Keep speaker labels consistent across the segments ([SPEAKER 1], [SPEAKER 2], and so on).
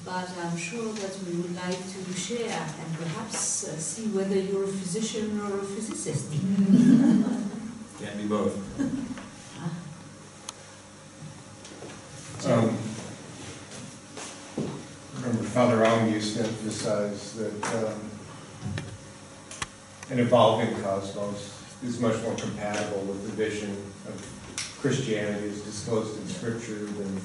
[SPEAKER 1] but I'm sure that we would like to share and perhaps see whether you're a physician or a physicist.
[SPEAKER 2] Can't be both.
[SPEAKER 3] Remember, Father Ong used to emphasize that an evolving cosmos is much more compatible with the vision of Christianity as disclosed in Scripture than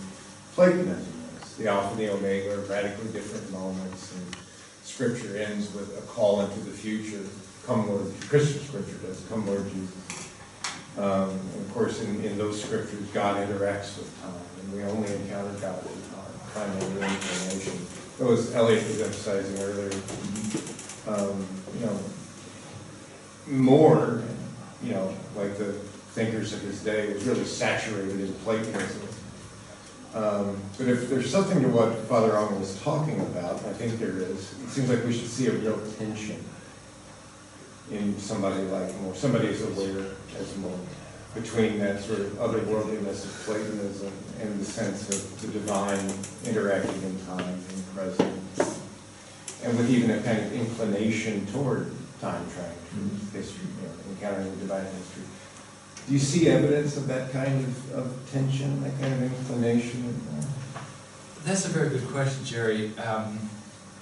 [SPEAKER 3] Platonism is. The Alpha and the Omega are radically different moments, and Scripture ends with a call into the future. Come Lord, Christian Scripture does, come Lord Jesus. And of course, in those Scriptures, God interacts with time, and we only encounter God in time and the incarnation. Though, as Elliot was emphasizing earlier, More, like the thinkers of his day, was really saturated in Platonism. But if there's something to what Father Ong was talking about, I think there is, it seems like we should see a real tension in somebody like More, somebody as aware as More, between that sort of otherworldliness of Platonism and the sense of the divine interacting in time and presence, and with even a kind of inclination toward time travel through history, encountering the divine history. Do you see evidence of that kind of tension, that kind of inclination?
[SPEAKER 2] That's a very good question, Jerry.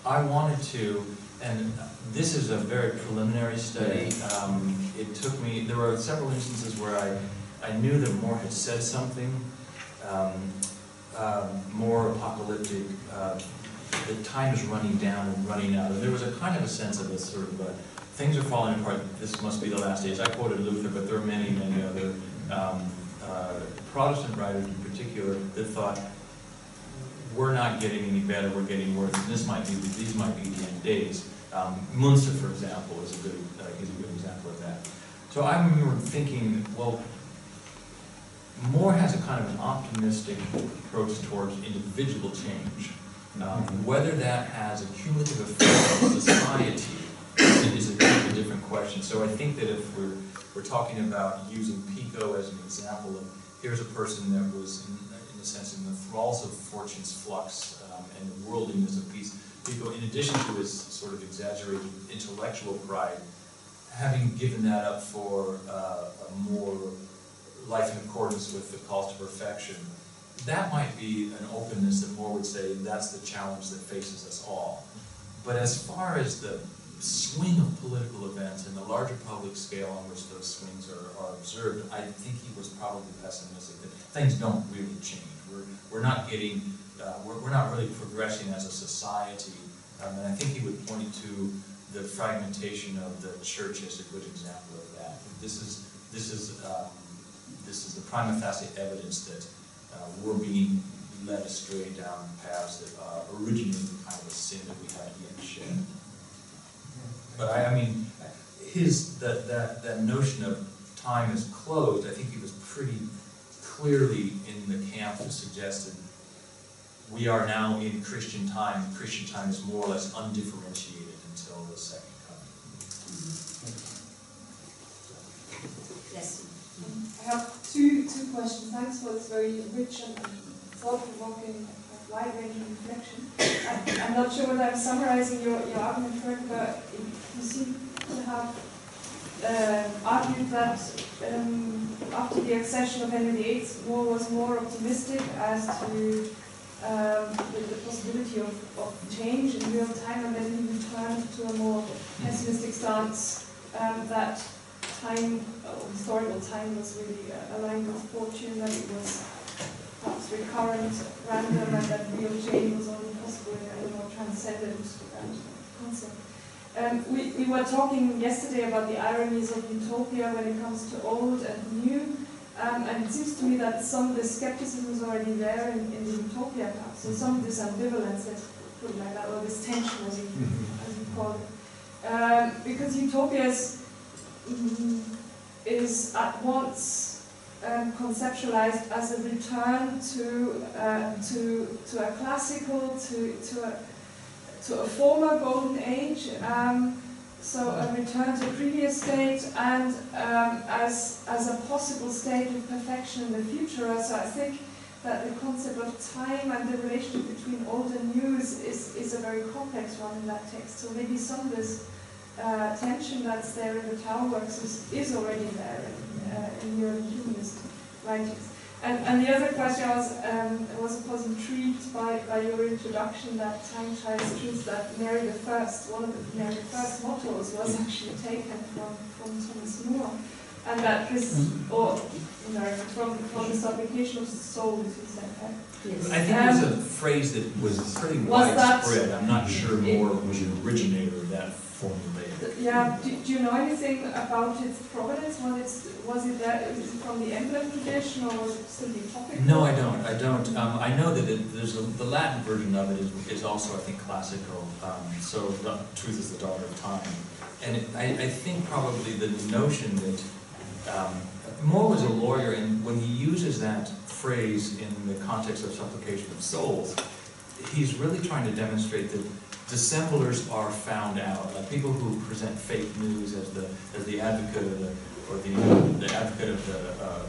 [SPEAKER 2] I wanted to, and this is a very preliminary study. It took me, there were several instances where I knew that More had said something more apocalyptic, the time is running down and running out. And there was a kind of a sense of a sort of a, things are falling apart, this must be the last days. I quoted Luther, but there are many, many other Protestant writers in particular that thought, we're not getting any better, we're getting worse, and these might be the end days. Munster, for example, is a good example of that. So I remember thinking, well, More has a kind of an optimistic approach towards individual change. Whether that has a cumulative effect on society is a kind of a different question. So I think that if we're talking about using Pico as an example of, here's a person that was, in a sense, in the thralls of fortune's flux and the worldliness of peace, Pico, in addition to his sort of exaggerated intellectual pride, having given that up for a more life in accordance with the calls to perfection, that might be an openness that More would say that's the challenge that faces us all. But as far as the swing of political events and the larger public scale on which those swings are observed, I think he was probably pessimistic that things don't really change. We're not getting, we're not really progressing as a society. And I think he would point to the fragmentation of the church as a good example of that. This is the prima facie evidence that we're being led astray down paths that originate in kind of a sin that we haven't yet shed. But I mean, that notion of time is closed, I think he was pretty clearly in the camp that suggested we are now in Christian time. Christian time is more or less undifferentiated until the second coming.
[SPEAKER 1] Yes.
[SPEAKER 4] I have two questions. Thanks for this very rich and thought-provoking, wide-ranging reflection. I'm not sure whether I'm summarizing your argument correctly, but you seem to have argued that after the accession of Henry VIII, More was more optimistic as to the possibility of change in real time, and then he returned to a more pessimistic stance that time, historical time, was really aligned with fortune, that it was perhaps recurrent, random, and that real change was only possible in a more transcendent concept. We were talking yesterday about the ironies of utopia when it comes to old and new, and it seems to me that some of the skepticism is already there in the utopia perhaps, so some of this ambivalence, let's put it like that, or this tension as you call it. Because utopia is at once conceptualized as a return to a classical, to a former golden age, so a return to a previous state, and as a possible state of perfection in the future. So I think that the concept of time and the relationship between old and new is a very complex one in that text. So maybe some of this tension that's there in the Tao works is already there in the early humanist writings. And the other question was of course intrigued by your introduction that time ties truth, that Mary I, one of the Mary I's mottos was actually taken from Thomas More, and that this, or from the supplication of the soul, as you said.
[SPEAKER 1] Yes.
[SPEAKER 2] I think it was a phrase that was pretty widespread. I'm not sure More was an originator of that formulation.
[SPEAKER 4] Yeah, do you know anything about its provenance? Was it from the emblem tradition, or was it simply topical?
[SPEAKER 2] No, I don't. I know that the Latin version of it is also, I think, classical. So the truth is the daughter of time. And I think probably the notion that More was a lawyer, and when he uses that phrase in the context of supplication of souls, he's really trying to demonstrate that dissemblers are found out, like people who present fake news, as the advocate of the advocate of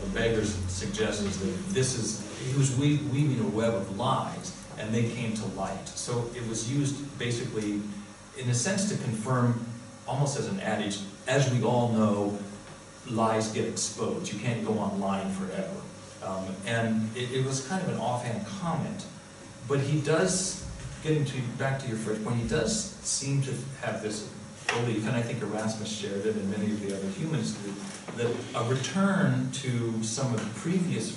[SPEAKER 2] the beggars suggests, is that this is, he was weaving a web of lies, and they came to light. So it was used basically, in a sense, to confirm, almost as an adage, as we all know, lies get exposed. You can't go on lying forever. And it was kind of an offhand comment, but he does, back to your first point, he does seem to have this belief, and I think Erasmus shared it, and many of the other humanists do, that a return to some of the previous,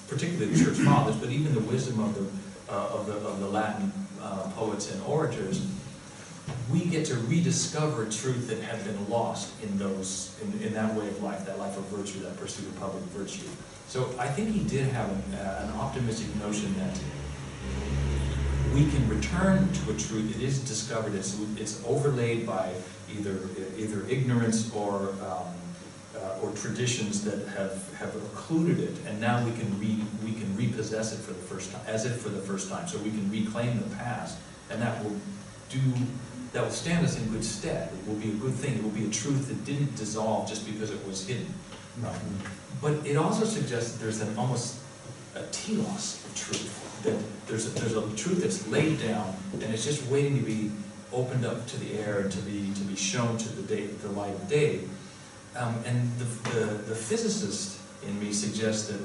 [SPEAKER 2] particularly the Church Fathers, but even the wisdom of the Latin poets and orators, we get to rediscover truth that had been lost in that way of life, that life of virtue, that pursuit of public virtue. So I think he did have an optimistic notion that we can return to a truth that is discovered. It's overlaid by either ignorance or traditions that have occluded it, and now we can repossess it for the first time, as if for the first time. So we can reclaim the past, and that will stand us in good stead. It will be a good thing. It will be a truth that didn't dissolve just because it was hidden. But it also suggests that there's almost a telos of truth, that there's a truth that's laid down, and it's just waiting to be opened up to the air and to be shown to the light of day. And the physicist in me suggests that,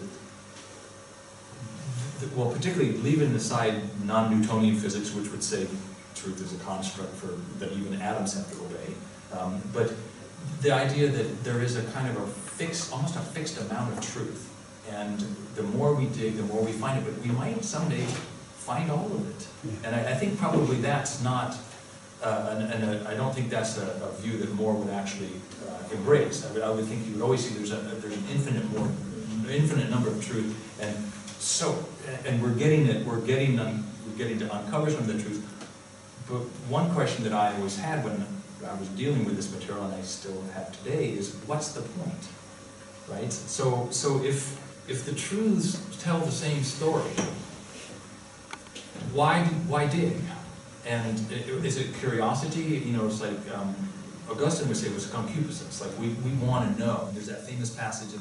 [SPEAKER 2] well, particularly leaving aside non-Newtonian physics, which would say truth is a construct that even atoms have to obey, but the idea that there is a kind of almost a fixed amount of truth, and the more we dig, the more we find it, but we might someday find all of it. And I think probably that's not, and I don't think that's a view that More would actually embrace. I would think you would always see there's an infinite number of truth, and we're getting to uncover some of the truth. But one question that I always had when I was dealing with this material, and I still have today, is what's the point, right? So if the truths tell the same story, why dig? And is it curiosity? It's like Augustine would say it was concupiscence. Like we want to know. There's that famous passage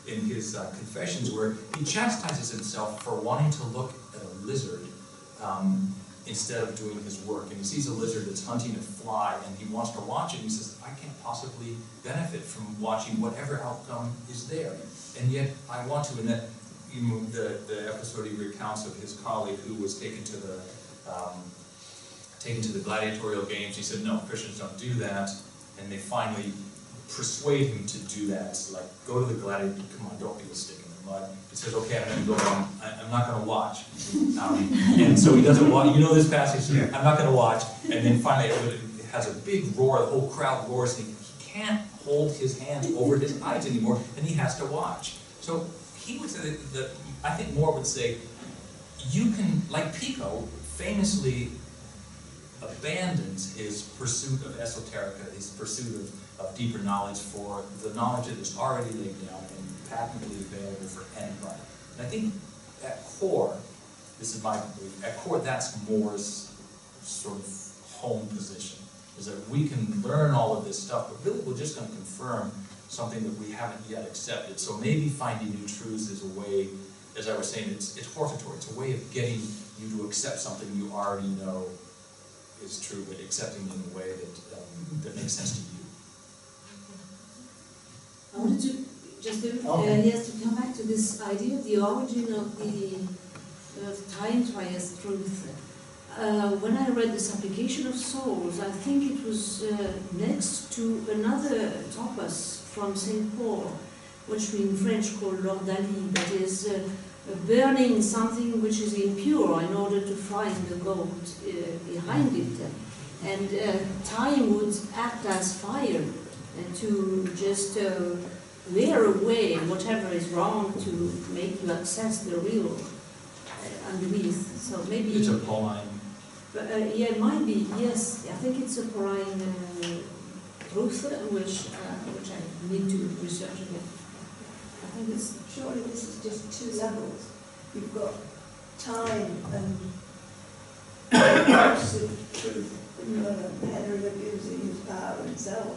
[SPEAKER 2] in his Confessions where he chastises himself for wanting to look at a lizard instead of doing his work. And he sees a lizard that's hunting a fly, and he wants to watch it, and he says, I can't possibly benefit from watching whatever outcome is there. And yet I want to. And that, the episode he recounts of his colleague who was taken to the gladiatorial games. He said, no, Christians don't do that. And they finally persuade him to do that. It's like, go to the gladiator, come on, don't be a stick in the mud. He says, okay, I'm going to go on. I'm not going to watch. And so he doesn't watch. You know this passage? Yeah. I'm not going to watch. And then finally it has a big roar. The whole crowd roars. And he can't hold his hand over his eyes anymore, and he has to watch. So he would say that I think More would say, you can, like Pico, famously abandons his pursuit of esoterica, his pursuit of deeper knowledge for the knowledge that is already laid down and patently available for anybody. And I think at core, this is my belief, at core that's More's sort of home position, is that we can learn all of this stuff, but really we're just going to confirm something that we haven't yet accepted. So maybe finding new truths is a way as I was saying, it's hortatory. It's a way of getting you to accept something you already know is true, but accepting it in a way that makes sense to you.
[SPEAKER 1] I wanted to just yes, to come back to this idea of the origin of the time trias truth. When I read this application of souls, I think it was next to another topos from St. Paul, which we in French call l'ordalie, that is burning something which is impure in order to find the gold behind it. And time would act as fire to just wear away whatever is wrong to make you access the real underneath. So maybe
[SPEAKER 2] It's a Pauline.
[SPEAKER 1] yeah, it might be. Yes, I think it's a Pauline truth, which I need to research again. I think it's
[SPEAKER 5] Surely this is just two levels. You've got time and absolute truth, Henry abusing his power and so on.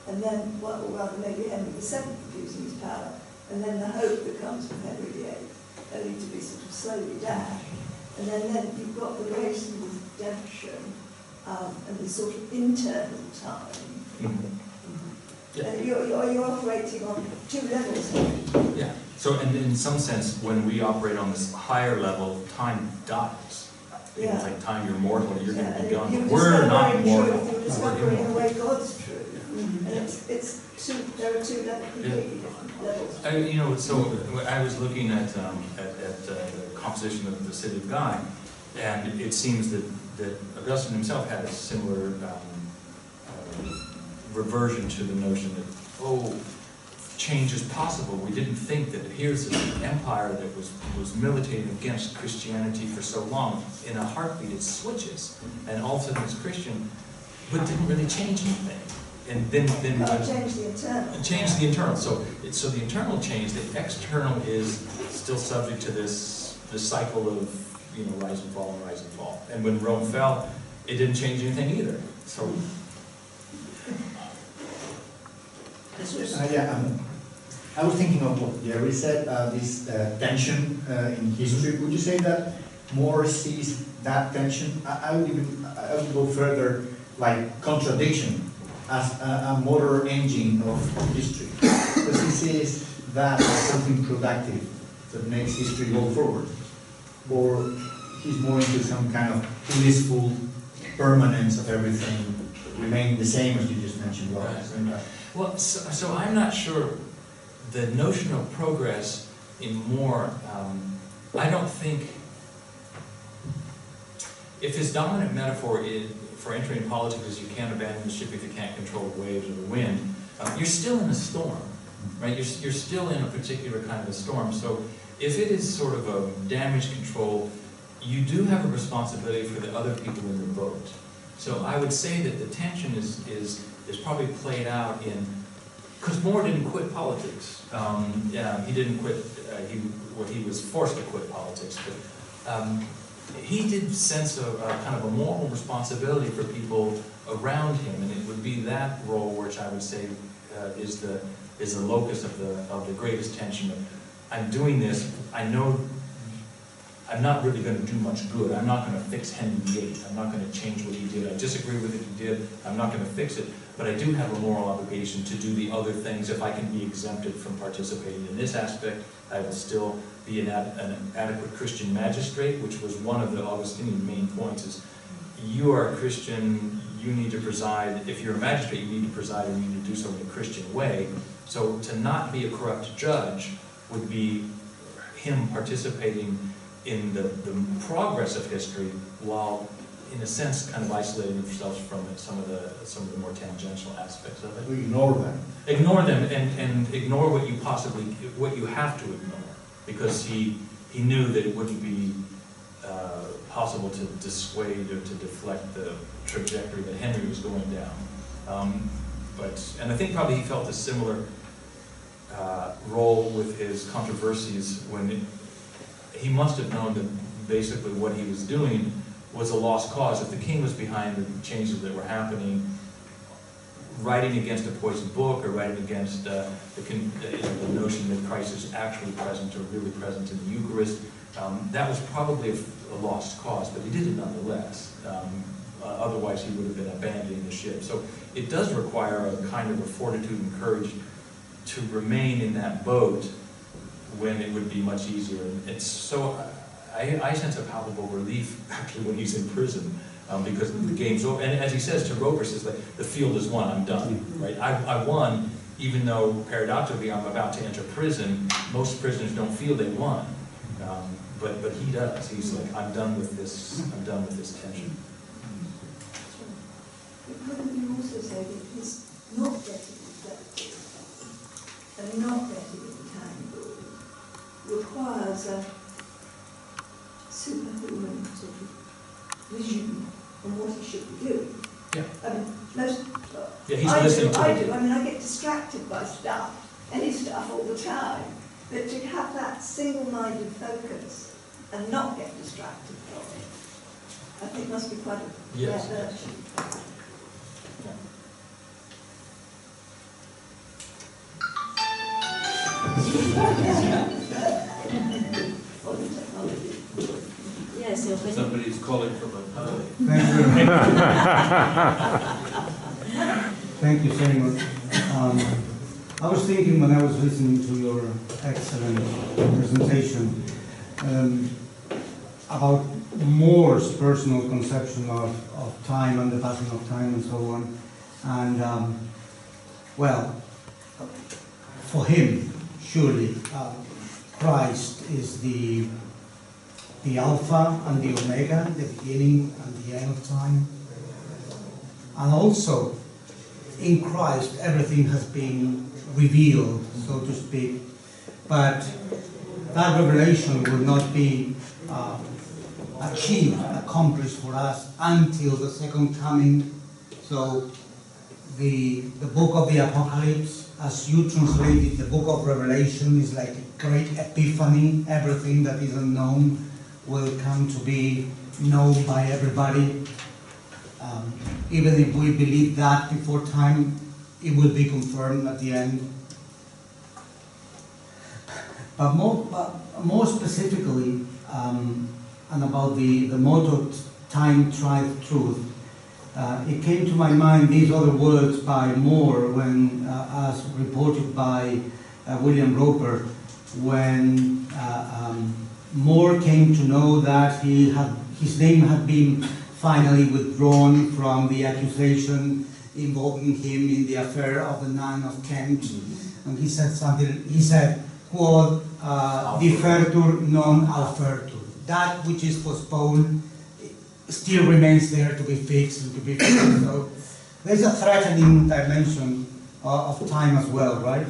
[SPEAKER 5] And then, well, rather maybe Henry VII abusing his power, and then the hope that comes from Henry VIII, only to be sort of slowly dashed. And then you've got the grace and redemption, and this sort of internal time.
[SPEAKER 2] Yeah.
[SPEAKER 5] You're operating on two levels.
[SPEAKER 2] Yeah. So, and in some sense, when we operate on this higher level, time dies.
[SPEAKER 5] Yeah.
[SPEAKER 2] It's like time you're mortal, you're going to be gone.
[SPEAKER 5] You're
[SPEAKER 2] We're not
[SPEAKER 5] discovering
[SPEAKER 2] mortal.
[SPEAKER 5] truth, you're discovering the way God's true.
[SPEAKER 1] Mhm.
[SPEAKER 5] And there are two completely different levels.
[SPEAKER 2] You know, so I was looking at the composition of the City of Guy, and it seems that Augustine himself had a similar reversion to the notion that, oh, change is possible. We didn't think that here's an empire that was militating against Christianity for so long. In a heartbeat, it switches, and all of a sudden it's Christian, but didn't really change anything. And then
[SPEAKER 5] Change the internal.
[SPEAKER 2] Change the internal. So the internal change. The external is still subject to this cycle of rise and fall and rise and fall. And when Rome fell, it didn't change anything either. So.
[SPEAKER 6] I was thinking of what Jerry said, this tension in history. Would you say that More sees that tension? I would go further, like contradiction as a motor engine of history. Because he sees that as something productive that makes history go forward. Or he's more into some kind of blissful permanence of everything, remaining the same as you just mentioned.
[SPEAKER 2] Well, so I'm not sure the notion of progress in More, I don't think, if his dominant metaphor for entering politics is you can't abandon the ship if you can't control the waves or the wind, you're still in a storm, right? You're still in a particular kind of a storm. So if it is sort of a damage control, you do have a responsibility for the other people in the boat. So I would say that the tension is probably played out in, because More didn't quit politics. He didn't quit, he was forced to quit politics, but he did sense a kind of a moral responsibility for people around him, and it would be that role which I would say is the locus of the greatest tension. I'm doing this, I know I'm not really going to do much good. I'm not going to fix Henry VIII. I'm not going to change what he did. I disagree with it he did. I'm not going to fix it. But I do have a moral obligation to do the other things if I can be exempted from participating in this aspect. I will still be an adequate Christian magistrate, which was one of the Augustinian main points, is you are a Christian, you need to preside. If you're a magistrate, you need to preside and you need to do so in a Christian way. So to not be a corrupt judge would be him participating in the progress of history, while, in a sense, kind of isolating themselves from some of the more tangential aspects of it.
[SPEAKER 6] We ignore them.
[SPEAKER 2] Ignore them and ignore what you have to ignore, because he knew that it wouldn't be possible to dissuade or to deflect the trajectory that Henry was going down. And I think probably he felt a similar role with his controversies when he must have known that basically what he was doing was a lost cause. If the king was behind the changes that were happening, writing against a poisoned book or writing against the notion that Christ is actually present or really present in the Eucharist. That was probably a lost cause, but he did it nonetheless. Otherwise, he would have been abandoning the ship. So it does require a kind of a fortitude and courage to remain in that boat when it would be much easier. And it's so, I sense a palpable relief actually when he's in prison. Because the game's over, and as he says to Roper, says like, the field is won, I'm done, right? I won, even though paradoxically I'm about to enter prison. Most prisoners don't feel they won, but he does. He's like, I'm done with this. I'm done with this tension.
[SPEAKER 5] But couldn't you also say that he's not getting reflected and not getting entangled requires a superhuman sort of vision on what he should be doing?
[SPEAKER 2] Yeah.
[SPEAKER 5] I mean, most,
[SPEAKER 2] Yeah, he's listening to
[SPEAKER 5] I
[SPEAKER 2] it.
[SPEAKER 5] do. I mean, I get distracted by stuff, any stuff all the time. But to have that single-minded focus and not get distracted from it, I think must be quite a
[SPEAKER 2] Yes.
[SPEAKER 5] rare virtue.
[SPEAKER 1] Yes, Eugenio.
[SPEAKER 7] Somebody's calling from a holiday.
[SPEAKER 8] Thank you, Seymour. I was thinking when I was listening to your excellent presentation about Moore's personal conception of time and the passing of time and so on. And, well, for him, surely, Christ is the Alpha and the Omega, the beginning and the end of time. And also, in Christ, everything has been revealed, so to speak. But that revelation will not be achieved, accomplished for us until the second coming. So the book of the Apocalypse, as you translated the book of Revelation, is like a great epiphany. Everything that is unknown will come to be known by everybody. Even if we believe that before time, it will be confirmed at the end. But more specifically, and about the motto "Time Trieth Truth," it came to my mind these other words by Moore when, as reported by William Roper, when Moore came to know that his name had been finally withdrawn from the accusation involving him in the affair of the nun of Kent. And he said something, he said, quod defertur non aufertur. That which is postponed still remains there to be fixed and to be fixed. So there's a threatening dimension of time as well, right?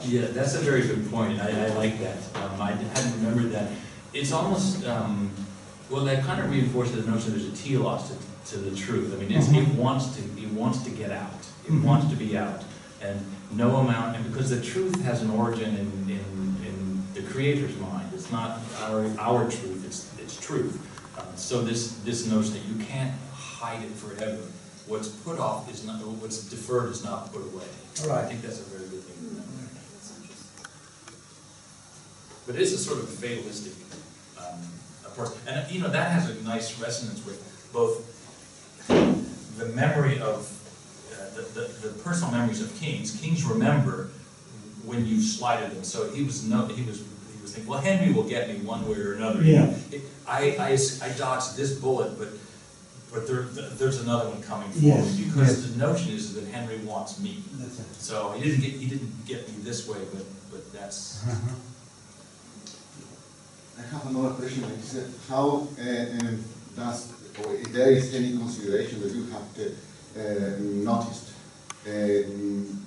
[SPEAKER 2] Yeah, that's a very good point. I like that. I hadn't remembered that. It's almost, well, that kind of reinforces the notion there's a telos to the truth. I mean, it wants to get out. It wants to be out. And no amount, and because the truth has an origin in the Creator's mind. It's not our truth, it's truth. So this notion that you can't hide it forever. What's put off is not, what's deferred is not put away.
[SPEAKER 8] Right.
[SPEAKER 2] I think that's a very good thing. But it is a sort of fatalistic approach. And you know, that has a nice resonance with both the memory of, the personal memories of kings. Kings remember when you've slighted them. So he was thinking, well, Henry will get me one way or another.
[SPEAKER 8] Yeah.
[SPEAKER 2] I dodged this bullet, but there's another one coming forward.
[SPEAKER 8] Yes,
[SPEAKER 2] Because
[SPEAKER 8] yes.
[SPEAKER 2] the notion is that Henry wants me.
[SPEAKER 8] That's it.
[SPEAKER 2] So he didn't get me this way, but that's.
[SPEAKER 9] I have another question. It's, how does, or if there is any consideration that you have noticed when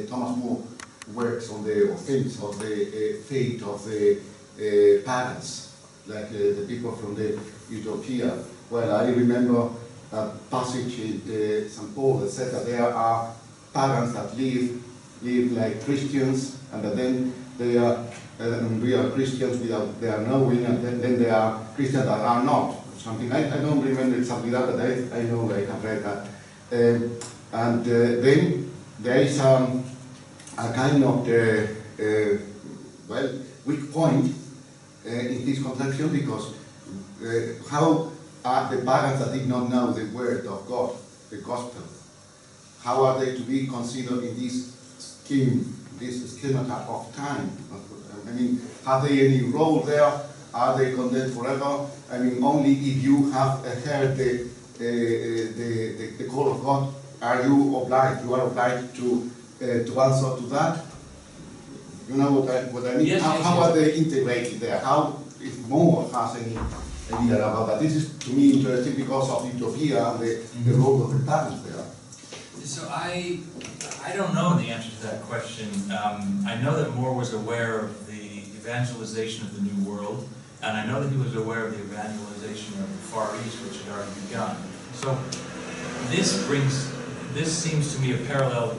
[SPEAKER 9] Thomas More works on or thinks of the fate of the pagans, like the people from the Utopia? Well, I remember a passage in St. Paul that says that there are pagans that live like Christians, and that then they are real Christians without their knowing, and then there are Christians that are not. Something I don't remember something like that, but I know I have read that. Then there is a kind of well, weak point in this conception, because how are the pagans that did not know the word of God, the gospel, how are they to be considered in this scheme, this schemata of time? I mean, have they any role there? Are they condemned forever? I mean, only if you have heard the call of God, are you obliged? You are obliged to answer to that. You know what I mean?
[SPEAKER 2] Yes,
[SPEAKER 9] how are they integrated there? How, if Moore has any idea about that? This is to me interesting because of utopia and the role of the parents there.
[SPEAKER 2] So I don't know the answer to that question. I know that Moore was aware of the evangelization of the New World, and I know that he was aware of the evangelization of the Far East, which had already begun. So this seems to me a parallel.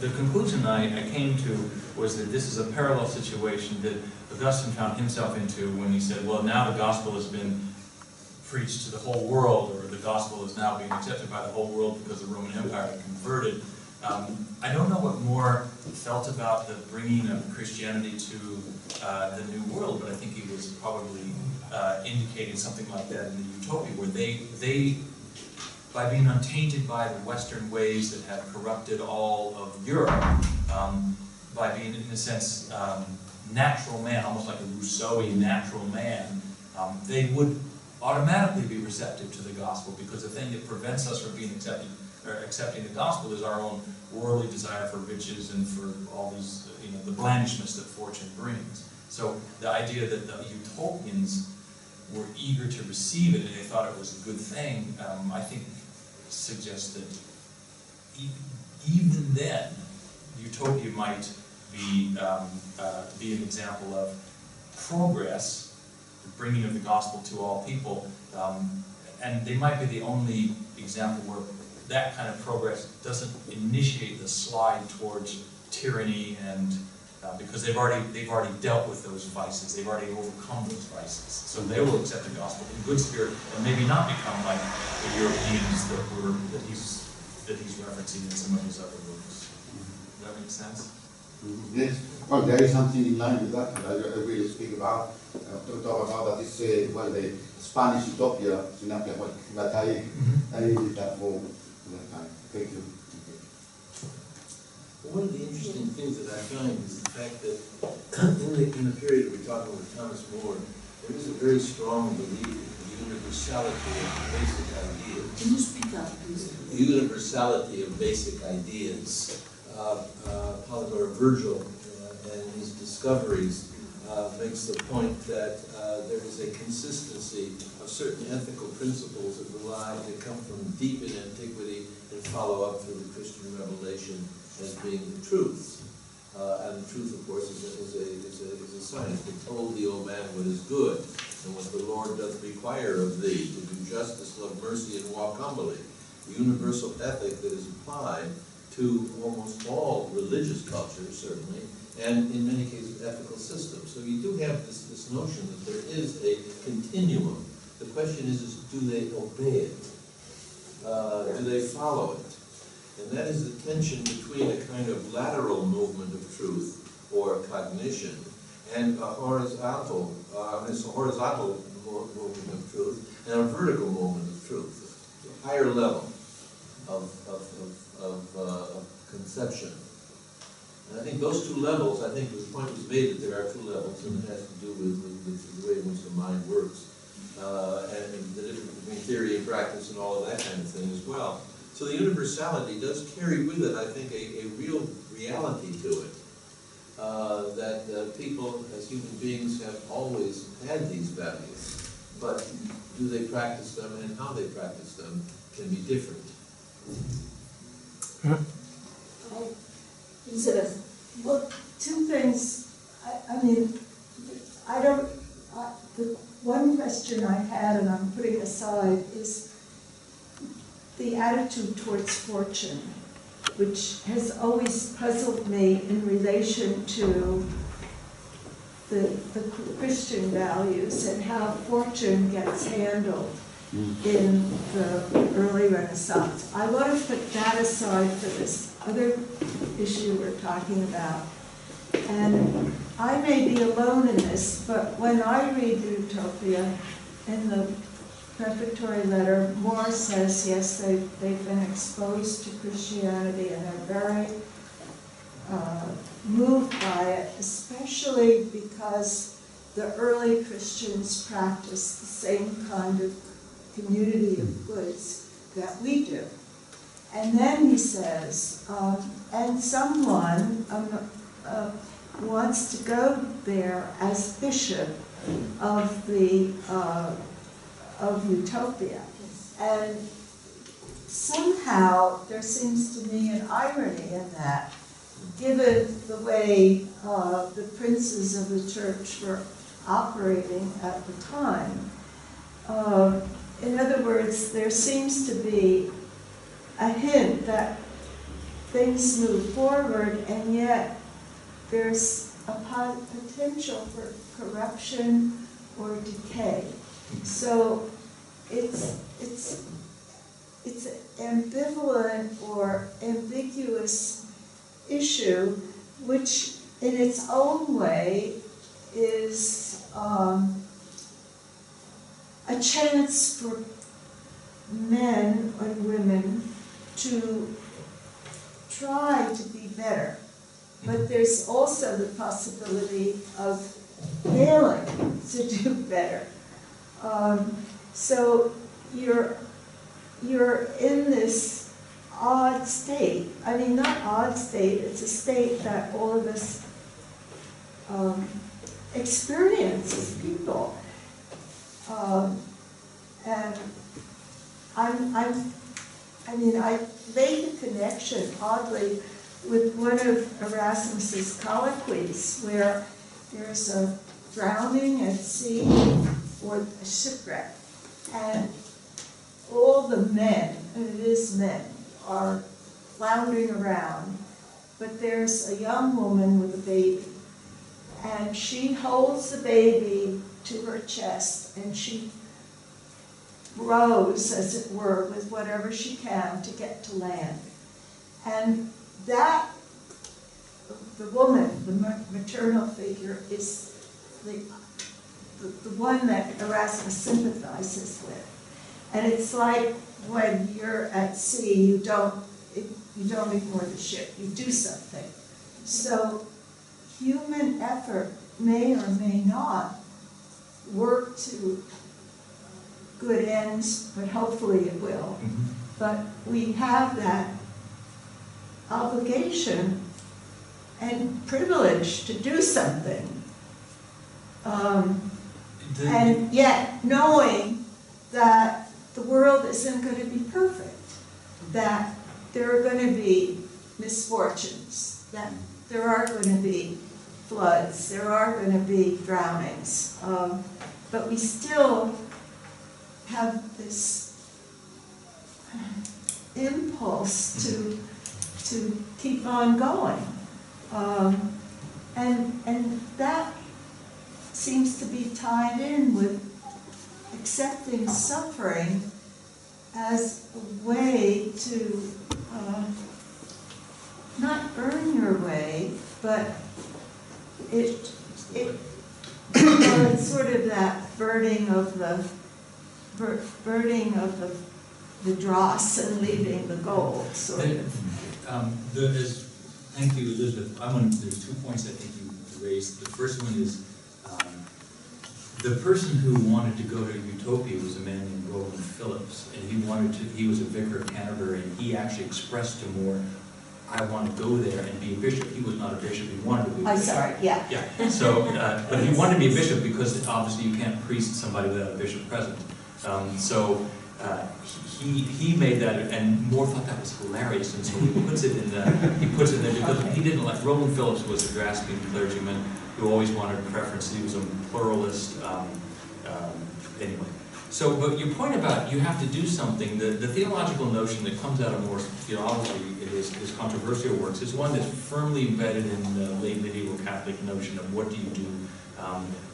[SPEAKER 2] The conclusion I came to was that this is a parallel situation that Augustine found himself into when he said, well, now the gospel has been preached to the whole world, or the gospel is now being accepted by the whole world because the Roman Empire had converted. I don't know what Moore felt about the bringing of Christianity to the New World, but I think he was probably indicating something like that in the Utopia, where they by being untainted by the Western ways that have corrupted all of Europe, by being, in a sense, natural man, almost like a Rousseauian natural man, they would automatically be receptive to the gospel, because the thing that prevents us from being accepting the gospel is our own worldly desire for riches and for all these, the blandishments that fortune brings. So the idea that the utopians were eager to receive it and they thought it was a good thing, I think suggests that even then, utopia might be an example of progress, the bringing of the gospel to all people, and they might be the only example where that kind of progress doesn't initiate the slide towards tyranny, and because they've already dealt with those vices, they've already overcome those vices, so they will accept the gospel in good spirit and maybe not become like the Europeans that he's referencing in some of his other works. Does that make sense?
[SPEAKER 9] Yes. Well, there is something in line with that. I will speak about talk about that is well, the Spanish utopia, but I need that more that time. Thank you.
[SPEAKER 7] One of the interesting things that I find is the fact that in the period we're talking with Thomas More, there is a very strong belief in the universality of basic ideas.
[SPEAKER 1] Can you speak up, please?
[SPEAKER 7] The universality of basic ideas. Polydor Virgil and his discoveries makes the point that there is a consistency of certain ethical principles that come from deep in antiquity and follow up through the Christian revelation as being the truth. And the truth, of course, is a science. They told the old man what is good, and what the Lord doth require of thee, to do justice, love mercy, and walk humbly. The universal ethic that is applied to almost all religious cultures, certainly, and in many cases ethical systems. So you do have this notion that there is a continuum. The question is do they obey it? Do they follow it? And that is the tension between a kind of lateral movement of truth, or cognition, and a horizontal movement of truth, and a vertical movement of truth, a higher level of conception. And I think those two levels, I think the point was made that there are two levels, and it has to do with the way in which the mind works, and the difference between theory and practice and all of that kind of thing as well. So the universality does carry with it, I think, a real reality to it, that people as human beings have always had these values, but do they practice them, and how they practice them can be different.
[SPEAKER 5] Elizabeth, well, two things. The one question I had, and I'm putting aside, is the attitude towards fortune, which has always puzzled me in relation to the Christian values and how fortune gets handled. in the early Renaissance. I want to put that aside for this other issue we're talking about. And I may be alone in this, but when I read the Utopia in the prefatory letter, Moore says, yes, they've been exposed to Christianity and they're very moved by it, especially because the early Christians practiced the same kind of community of goods that we do. And then he says, and someone wants to go there as bishop of Utopia. And somehow there seems to me an irony in that, given the way the princes of the church were operating at the time. In other words, there seems to be a hint that things move forward, and yet there's a potential for corruption or decay. So it's an ambivalent or ambiguous issue, which in its own way is a chance for men and women to try to be better. But there's also the possibility of failing to do better. So you're in this odd state. I mean, not odd state, it's a state that all of us experience as people. And I made a connection, oddly, with one of Erasmus's colloquies, where there's a drowning at sea or a shipwreck, and all the men, and it is men, are floundering around, but there's a young woman with a baby, and she holds the baby to her chest, and she rows, as it were, with whatever she can to get to land. And that, the woman, the maternal figure, is the one that Erasmus sympathizes with. And it's like when you're at sea, you don't ignore the ship, you do something. So human effort may or may not work to good ends, but hopefully it will. But we have that obligation and privilege to do something. And yet knowing that the world isn't going to be perfect, that there are going to be misfortunes, that there are going to be floods, there are going to be drownings, but we still have this impulse to keep on going. And that seems to be tied in with accepting suffering as a way to not earn your way, but it's sort of that burning of the dross and leaving the gold. Sort of.
[SPEAKER 2] Thank you, Elizabeth. There's 2 points I think you raised. The first one is the person who wanted to go to Utopia was a man named Roland Phillips, and he was a vicar of Canterbury, and he actually expressed to Moore, I want to go there and be a bishop. He was not a bishop, he wanted to be a bishop.
[SPEAKER 5] I'm sorry, yeah.
[SPEAKER 2] Yeah, so, but he wanted to be a bishop because obviously you can't priest somebody without a bishop present. He made that, and Moore thought that was hilarious, and so he puts it in there because he didn't like, Roland Phillips was a grasping clergyman who always wanted preference. He was a pluralist, anyway. So, but your point about you have to do something, the theological notion that comes out of Moore's theology, his controversial works, is one that's firmly embedded in the late medieval Catholic notion of what do you do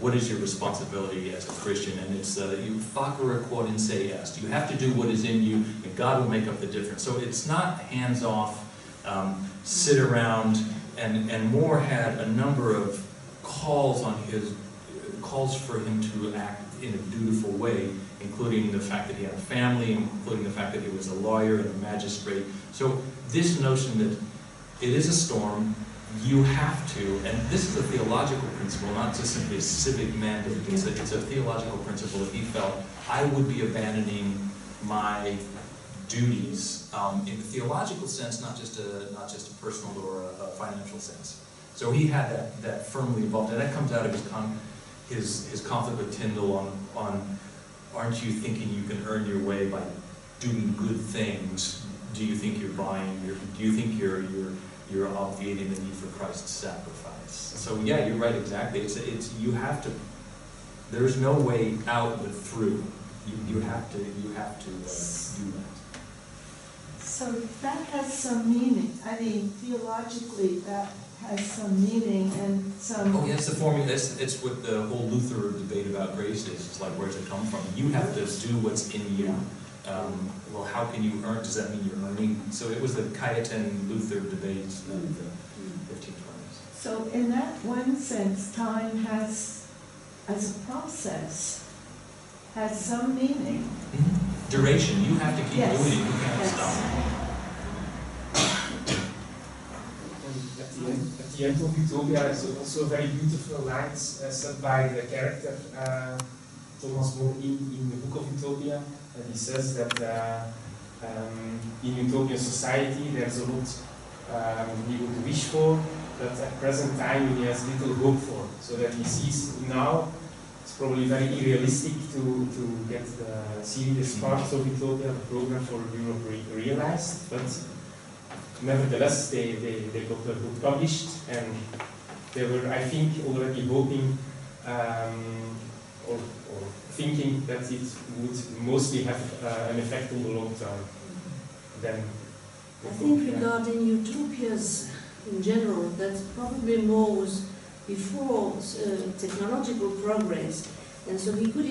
[SPEAKER 2] what is your responsibility as a Christian? And it's you facere quod in se est. You have to do what is in you, and God will make up the difference. So it's not hands-off, sit around, and Moore had a number of calls for him to act in a dutiful way, including the fact that he had a family, including the fact that he was a lawyer and a magistrate. So this notion that it is a storm, you have to, and this is a theological principle, not just simply a civic mandate. It's a theological principle that he felt, I would be abandoning my duties in a theological sense, not just a personal or a financial sense. So he had that firmly involved, and that comes out of his conflict with Tyndall on aren't you thinking you can earn your way by doing good things? Do you think you're do you think you're obviating the need for Christ's sacrifice? So yeah, you're right, exactly. It's you have to. There's no way out but through. You have to do that.
[SPEAKER 5] So that has some meaning. I mean, theologically, that has some meaning and some.
[SPEAKER 2] Oh, yeah, it's the formula. It's what the whole Luther debate about grace is. It's like, where's it come from? You have to do what's in you. Well, how can you earn? Does that mean you're earning? So it was the Cajetan-Luther debate of the 1520s.
[SPEAKER 5] So in that one sense, time has, as a process, has some meaning.
[SPEAKER 2] Mm-hmm. Duration. You have to keep
[SPEAKER 5] Yes.
[SPEAKER 2] doing it. You can't
[SPEAKER 5] Yes.
[SPEAKER 2] stop.
[SPEAKER 10] At the end of Utopia is also very beautiful lines said by the character Thomas More in the book of Utopia. And he says that in utopian society there's a lot he would wish for, but at present time he has little hope for. So that he sees now it's probably very unrealistic to get the serious parts of Utopia, the program for Europe realized, but nevertheless they got the book published, and they were, I think, already hoping or thinking that it would mostly have an effect on the long term. Then
[SPEAKER 1] I think regarding utopias in general, that probably more was before technological progress, and so he could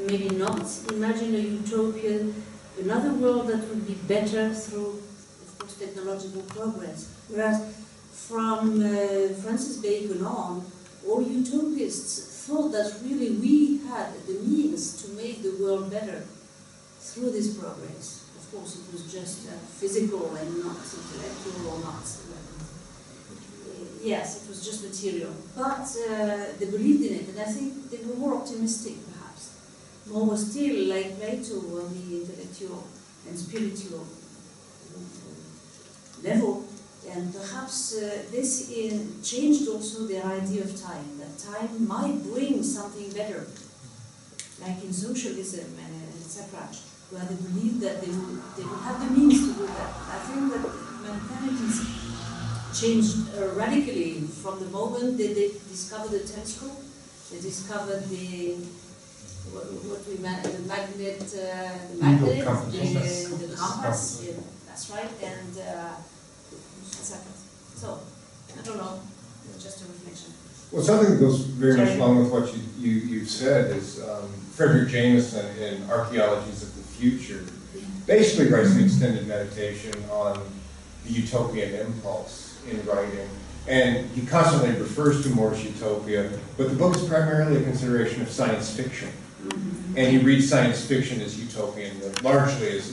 [SPEAKER 1] maybe not imagine a utopia, another world that would be better through, of course, technological progress. Whereas from Francis Bacon on, all utopists thought that really we had the means to make the world better through this progress. Of course, it was just physical and not intellectual or not. Yes, it was just material. But they believed in it, and I think they were more optimistic, perhaps. More was still like Plato on the intellectual and spiritual level. And perhaps this changed also their idea of time, that time might bring something better, like in socialism and etc., where they believed that they would have the means to do that. I think that mentality changed radically from the moment they discovered the telescope, they discovered the magnet, the compass, yeah, that's right, and so, I don't know, just a reflection.
[SPEAKER 3] Well, something that goes very much along with what you've said is Frederick Jameson in Archaeologies of the Future basically writes an extended meditation on the utopian impulse in writing. And he constantly refers to Moore's Utopia, but the book is primarily a consideration of science fiction. And he reads science fiction as utopian, largely as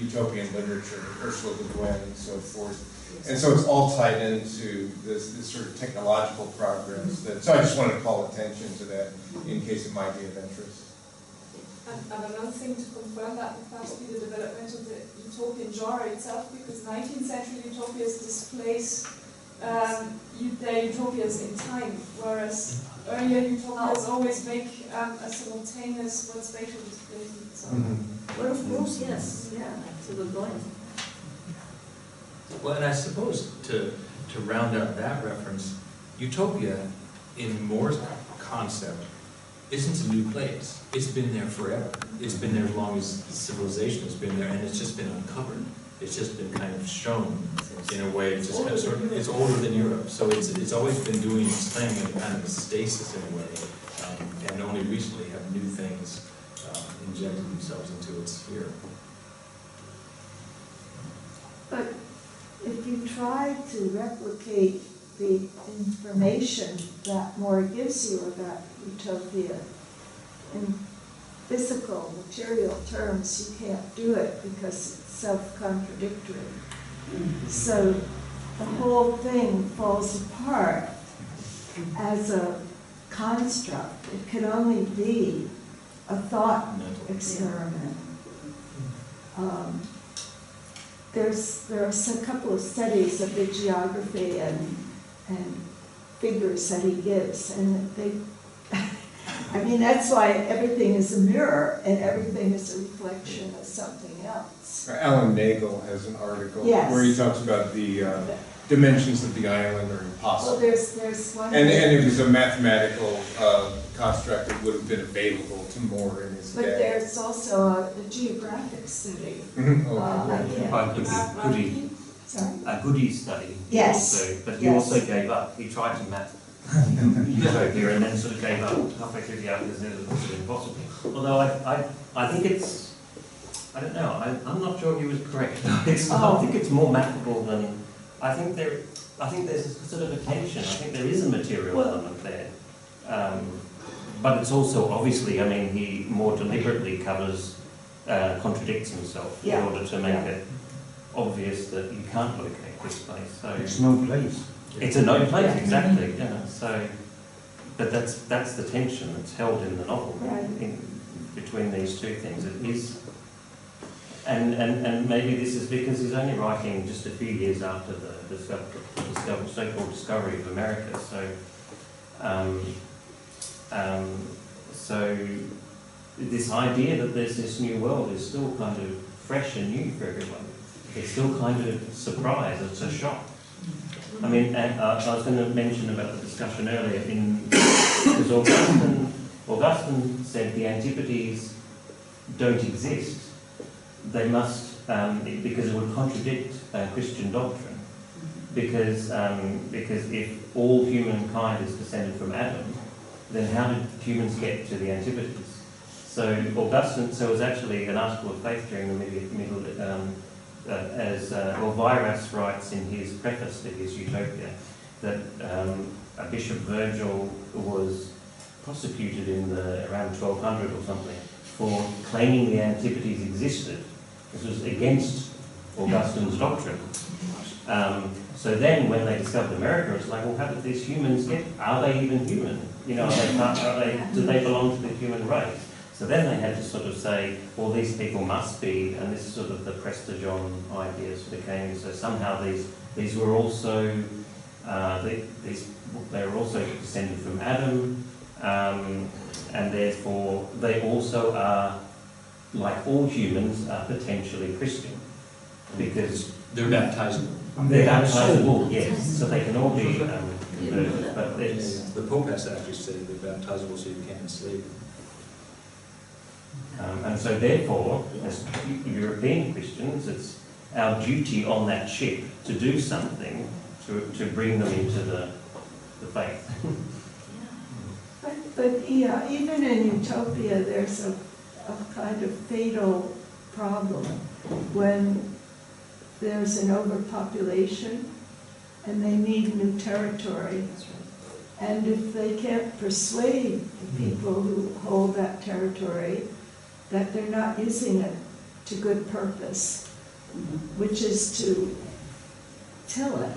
[SPEAKER 3] utopian literature, Ursula Le Guin and so forth. And so it's all tied into this sort of technological progress. So I just wanted to call attention to that in case it might be of interest.
[SPEAKER 4] And another thing to confirm that would perhaps be the development of the utopian genre itself, because 19th century utopias displace their utopias in time, whereas earlier utopias always make a simultaneous but spatial displacement. So.
[SPEAKER 1] Well, of course, yes, yeah, that's a good point.
[SPEAKER 2] Well, and I suppose to round out that reference, utopia in Moore's concept isn't a new place. It's been there forever. It's been there as long as civilization has been there, and it's just been uncovered. It's just been kind of shown in a way, it's just kind of sort of, it's older than Europe, so it's always been doing its thing in kind of a stasis in a way, and only recently have new things injected themselves into its sphere.
[SPEAKER 5] But if you try to replicate the information that Moore gives you about utopia in physical, material terms, you can't do it because it's self-contradictory. So the whole thing falls apart as a construct. It can only be a thought experiment. There's a couple of studies of the geography and figures that he gives, and they, I mean, that's why everything is a mirror and everything is a reflection of something else.
[SPEAKER 3] Alan Nagel has an article
[SPEAKER 5] Yes.
[SPEAKER 3] where he talks about the dimensions of the island are impossible.
[SPEAKER 5] Well, there's one.
[SPEAKER 3] And it was a mathematical construct that would have been available to Moore in his
[SPEAKER 5] But
[SPEAKER 3] day.
[SPEAKER 5] there's also a geographic study.
[SPEAKER 3] Mhm.
[SPEAKER 5] Sorry?
[SPEAKER 11] A Goody study.
[SPEAKER 5] Yes.
[SPEAKER 11] Also, but he
[SPEAKER 5] Yes.
[SPEAKER 11] also gave up. He tried to map utopia and then sort of gave up halfway through the article because it was impossible. Although I think it's, I don't know, I'm not sure he was correct. I think it's more mappable than, I think there's a sort of a tension. I think there is a material element there. But it's also obviously, I mean, he more deliberately contradicts himself in order to make it obvious that you can't locate this place. So
[SPEAKER 8] It's no place.
[SPEAKER 11] it's a no place, exactly. Yeah. So, but that's the tension that's held in the novel between these two things. It is, and maybe this is because he's only writing just a few years after the so-called discovery of America. So this idea that there's this new world is still kind of fresh and new for everyone. It's still kind of a surprise, it's a shock. I mean, and, I was going to mention about the discussion earlier, because Augustine said the Antipodes don't exist. They must, because it would contradict Christian doctrine. Because if all humankind is descended from Adam, then how did humans get to the Antipodes? So it was actually an article of faith during the middle as Elviraus writes in his preface to his Utopia, that Bishop Virgil was prosecuted in around 1200 or something for claiming the Antipodes existed. This was against Augustine's doctrine. So then when they discovered America, it's like, well, how did these humans get, are they even human? You know, do they belong to the human race? So then they had to sort of say, well, these people must be, and this is sort of the Prestigion idea sort of came in. So somehow these were also, they were also descended from Adam, and therefore they also are, like all humans, are potentially Christian, because
[SPEAKER 2] they're baptizable.
[SPEAKER 11] They're baptizable, yes. So they can all be converted, but it's...
[SPEAKER 2] The Pope has to actually say they're baptizable so you can't enslave them.
[SPEAKER 11] And so therefore, as European Christians, it's our duty on that ship to do something to bring them into the faith.
[SPEAKER 5] But yeah, even in Utopia, there's a kind of fatal problem when there's an overpopulation and they need new territory. And if they can't persuade the people who hold that territory that they're not using it to good purpose, which is to till it,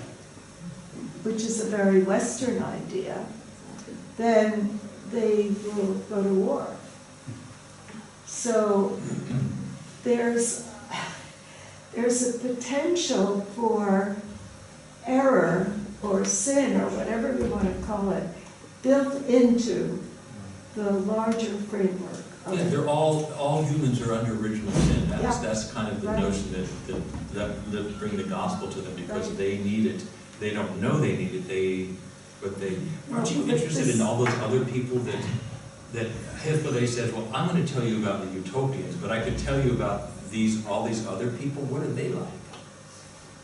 [SPEAKER 5] which is a very Western idea, then they will go to war. So there's a potential for error or sin or whatever you want to call it built into the larger framework.
[SPEAKER 2] Yeah, they're all humans are under original sin. That's kind of the notion that bring the gospel to them because they need it. They don't know they need it. Aren't you interested in all those other people that Hifley says, well, I'm going to tell you about the utopians, but I could tell you about all these other people. What are they like?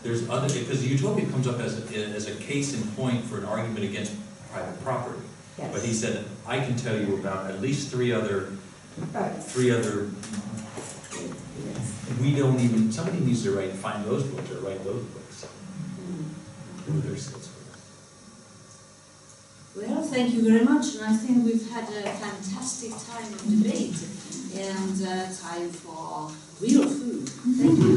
[SPEAKER 2] there's other, because the utopia comes up as a case in point for an argument against private property.
[SPEAKER 12] Yes.
[SPEAKER 2] But he said, I can tell you about at least three other,
[SPEAKER 12] Right.
[SPEAKER 2] we don't even, somebody needs to find those books or write those books. Who their skills
[SPEAKER 1] Well, thank you very much, and I think we've had a fantastic time of debate and time for real food. Thank you.